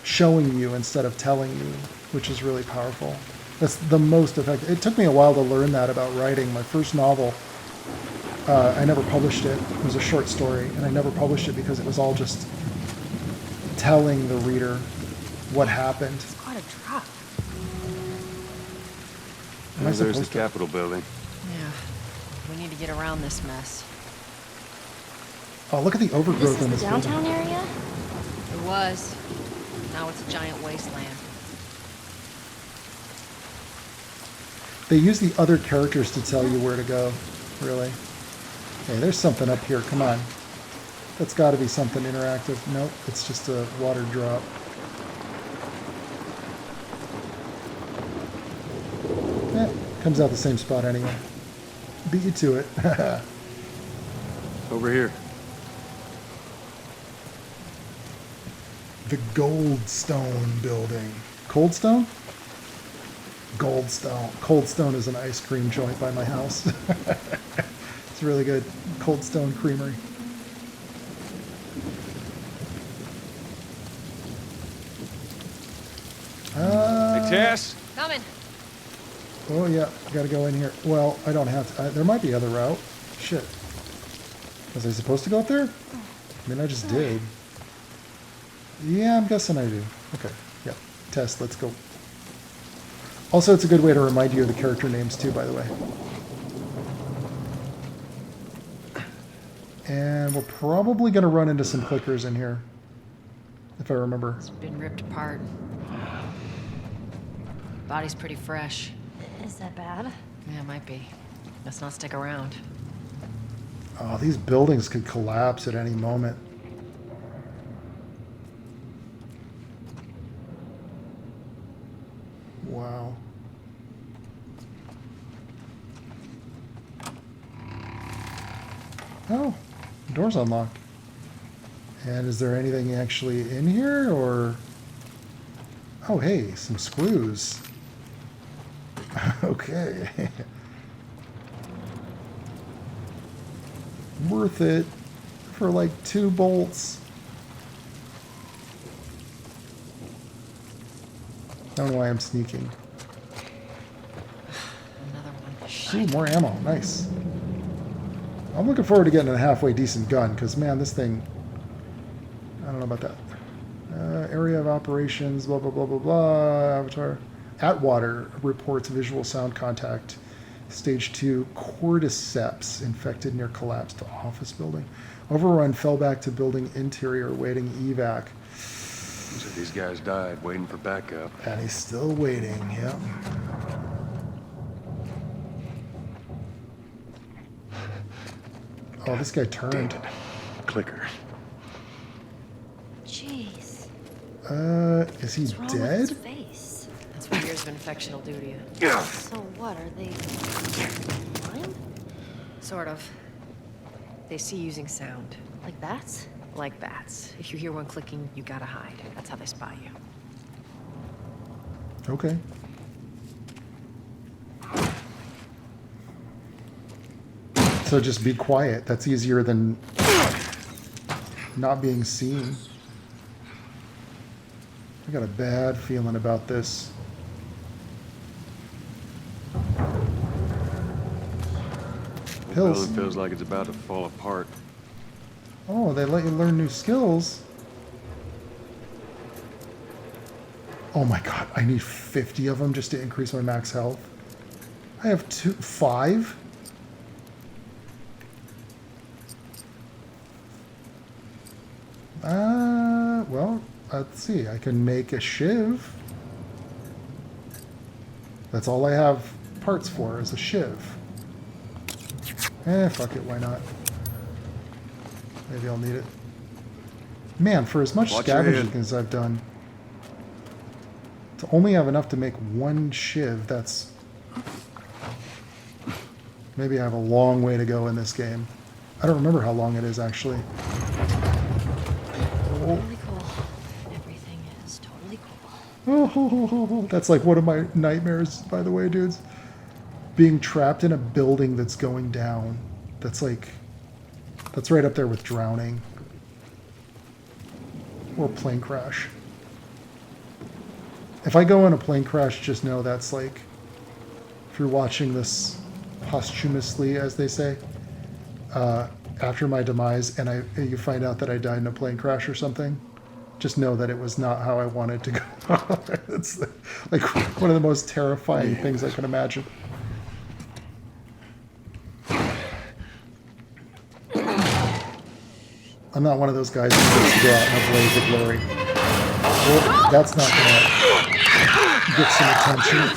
showing you instead of telling you, which is really powerful. That's the most effective. It took me a while to learn that about writing. My first novel, I never published it. It was a short story, and I never published it because it was all just telling the reader what happened. It's quite a drop. Oh, there's the Capitol building. Yeah. We need to get around this mess. Oh, look at the overgrowth in This this is the downtown building. area? It was. Now it's a giant wasteland. They use the other characters to tell you where to go, really. Hey, there's something up here. Come on. That's got to be something interactive. Nope, it's just a water drop. Comes out the same spot anyway. Beat you to it. Over here. The Goldstone building. Coldstone? Goldstone. Coldstone is an ice cream joint by my house. It's really good. Coldstone Creamery. Hey, Tess? Coming. Oh yeah, gotta go in here. Well, I don't have to. There might be other route. Shit. Was I supposed to go up there? I mean, I just did. Yeah, I'm guessing I do. Okay, yeah. Tess, let's go. Also, it's a good way to remind you of the character names too, by the way. And we're probably going to run into some clickers in here, if I remember. It's been ripped apart. Body's pretty fresh. Is that bad? Yeah, it might be. Let's not stick around. Oh, these buildings could collapse at any moment. Wow. Oh, the door's unlocked. And is there anything actually in here, or... Oh, hey, some screws. Okay. Worth it for like 2 bolts. I don't know why I'm sneaking. Another one. Ooh, more ammo. Nice. I'm looking forward to getting a halfway decent gun, because, man, this thing... I don't know about that. Area of operations, blah, blah, blah, blah, blah. Avatar. Atwater reports visual sound contact. Stage 2, cordyceps infected near collapsed office building. Overrun, fell back to building interior, waiting evac. So these guys died waiting for backup. And he's still waiting, yeah. Oh, this guy turned. clicker. Jeez. Is he What's wrong with his dead? face? That's what years of infection will do to you. So what, are they blind? Sort of. They see using sound. Like bats? Like bats. If you hear one clicking, you gotta hide. That's how they spot you. Okay. So just be quiet. That's easier than not being seen. I got a bad feeling about this. The Pills. building feels like it's about to fall apart. Oh, they let you learn new skills. Oh my god, I need 50 of them just to increase my max health. I have 5? Well, let's see. I can make a shiv. That's all I have parts for, is a shiv. Fuck it, why not? Maybe I'll need it. Man, for as much Watch your scavenging head. as I've done, to only have enough to make one shiv, that's... Maybe I have a long way to go in this game. I don't remember how long it is, actually. Totally cool. Everything is totally cool. Oh, that's like one of my nightmares, by the way, dudes. Being trapped in a building that's going down. That's like... That's right up there with drowning. Or plane crash. If I go in a plane crash, just know that's like... If you're watching this posthumously, as they say, after my demise, and you find out that I died in a plane crash or something, just know that it was not how I wanted to go. It's like one of the most terrifying things I can imagine. I'm not one of those guys who wants to go out in a blaze of glory. Well, that's not gonna get some attention.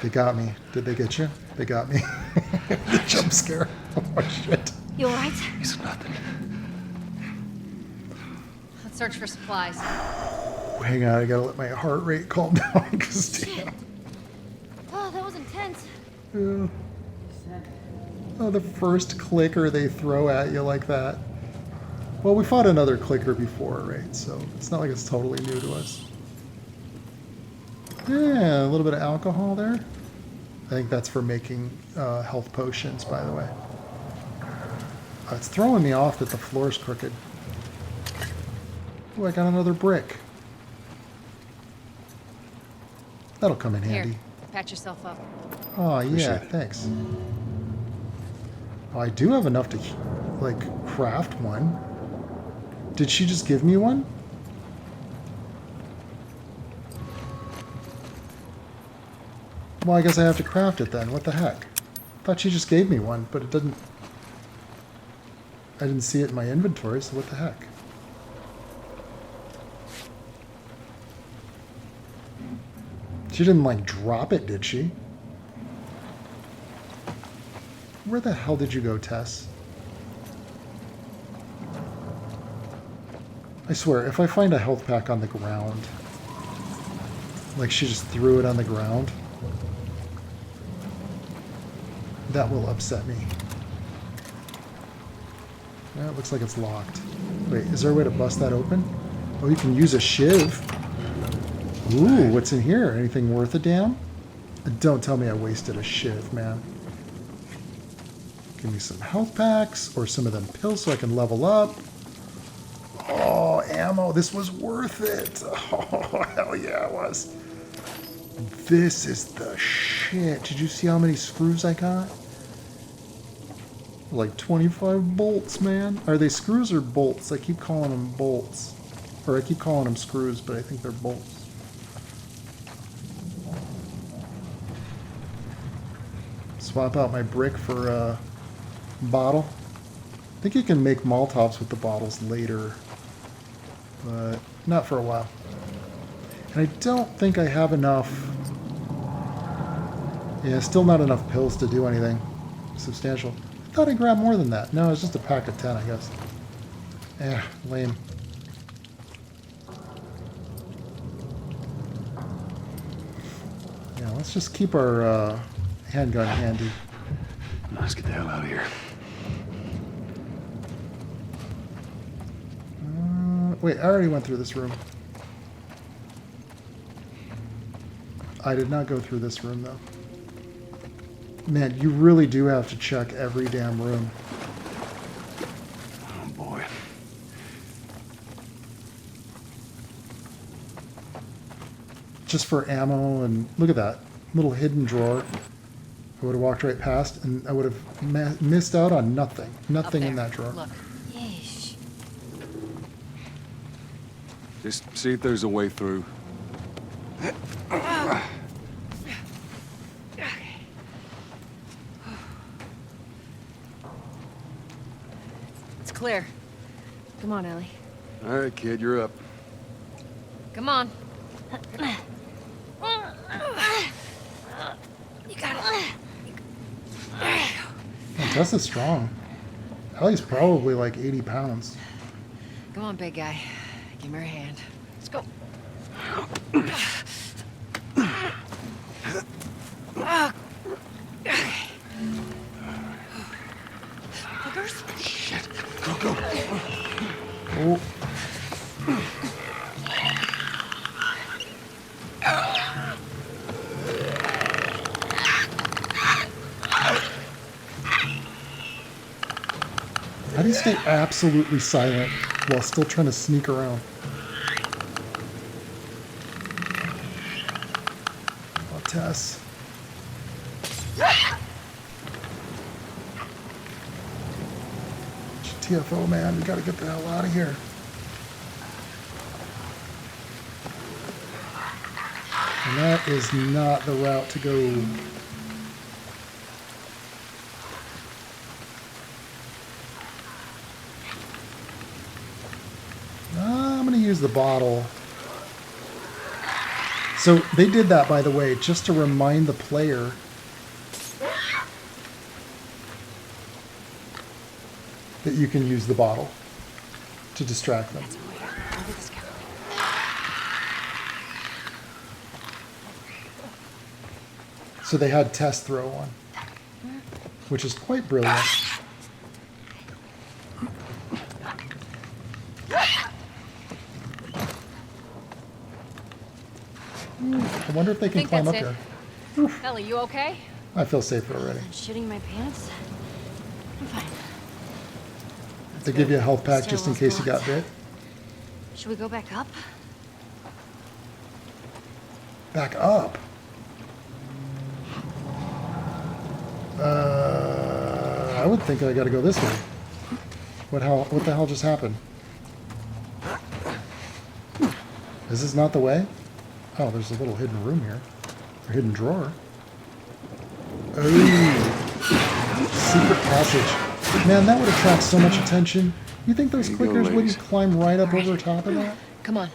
They got me. Did they get you? They got me. The jump scare. Oh shit. You alright? It's nothing. Let's search for supplies. Hang on, I gotta let my heart rate calm down. Because damn. Oh, that was intense. Yeah. Oh, the first clicker they throw at you like that. Well, we fought another clicker before, right? So it's not like it's totally new to us. Yeah, a little bit of alcohol there. I think that's for making health potions, by the way. It's throwing me off that the floor's crooked. Oh, I got another brick. That'll come in handy. Here, patch yourself up. Oh, yeah, Appreciate it. thanks. Oh, I do have enough to, like, craft one. Did she just give me one? Well, I guess I have to craft it then. What the heck? I thought she just gave me one, but it didn't... I didn't see it in my inventory, so what the heck? She didn't, like, drop it, did she? Where the hell did you go, Tess? I swear, if I find a health pack on the ground, like she just threw it on the ground, that will upset me. Yeah, it looks like it's locked. Wait, is there a way to bust that open? Oh, you can use a shiv. Ooh, what's in here? Anything worth a damn? Don't tell me I wasted a shiv, man. Give me some health packs or some of them pills so I can level up. Oh, ammo. This was worth it. Oh, hell yeah, it was. This is the shit. Did you see how many screws I got? Like 25 bolts, man. Are they screws or bolts? I keep calling them bolts. Or I keep calling them screws, but I think they're bolts. Swap out my brick for a bottle. I think you can make Molotovs with the bottles later, but not for a while. And I don't think I have enough Yeah, still not enough pills to do anything substantial. I thought I grabbed more than that. No, it's just a pack of 10, I guess. Lame. Yeah, let's just keep our handgun handy. Let's get the hell out of here. Wait, I already went through this room. I did not go through this room, though. Man, you really do have to check every damn room. Oh, boy. Just for ammo, and look at that little hidden drawer. I would have walked right past, and I would have missed out on nothing. Nothing in that drawer. Look. Yeesh. Just see if there's a way through. It's clear. Come on, Ellie. All right, kid, you're up. Come on. You got it. Man, Tessa's strong. Ellie's probably like 80 pounds. Come on, big guy. Give me your hand. Let's go. Fuckers. Shit. Go, go. Oh. How do you stay absolutely silent while still trying to sneak around? Oh, Tess. TFO, man, we gotta get the hell out of here. And that is not the route to go. I'm gonna use the bottle. So they did that, by the way, just to remind the player that you can use the bottle to distract them. So they had Tess throw one, which is quite brilliant. I wonder if they can climb up here. Ellie, you okay? I feel safer already. Shitting my pants? I'm fine. They give you a health pack just in case you got bit. Should we go back up? Back up? I would think I gotta go this way. What the hell just happened? Is this not the way? Oh, there's a little hidden room here. A hidden drawer. Oh, secret passage. Man, that would attract so much attention. You think those clickers wouldn't climb right up over top of that? Come on.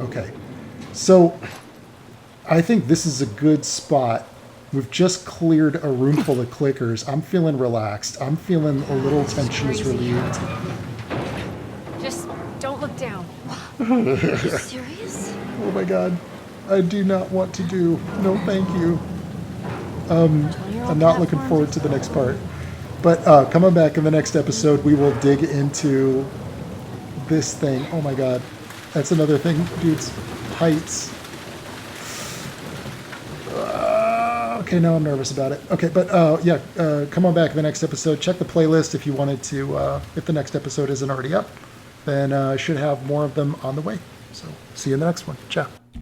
Okay. So, I think this is a good spot. We've just cleared a room full of clickers. I'm feeling relaxed. I'm feeling a little tension is relieved. Just don't look down. Are you serious? Oh my god. I do not want to do. No, thank you. I'm not looking forward to the next part. But coming back in the next episode, we will dig into this thing. Oh my god. That's another thing, dudes. Heights. Okay, now I'm nervous about it. Okay, but yeah, come on back in the next episode. Check the playlist if you wanted to, if the next episode isn't already up. Then I should have more of them on the way. So see you in the next one. Ciao.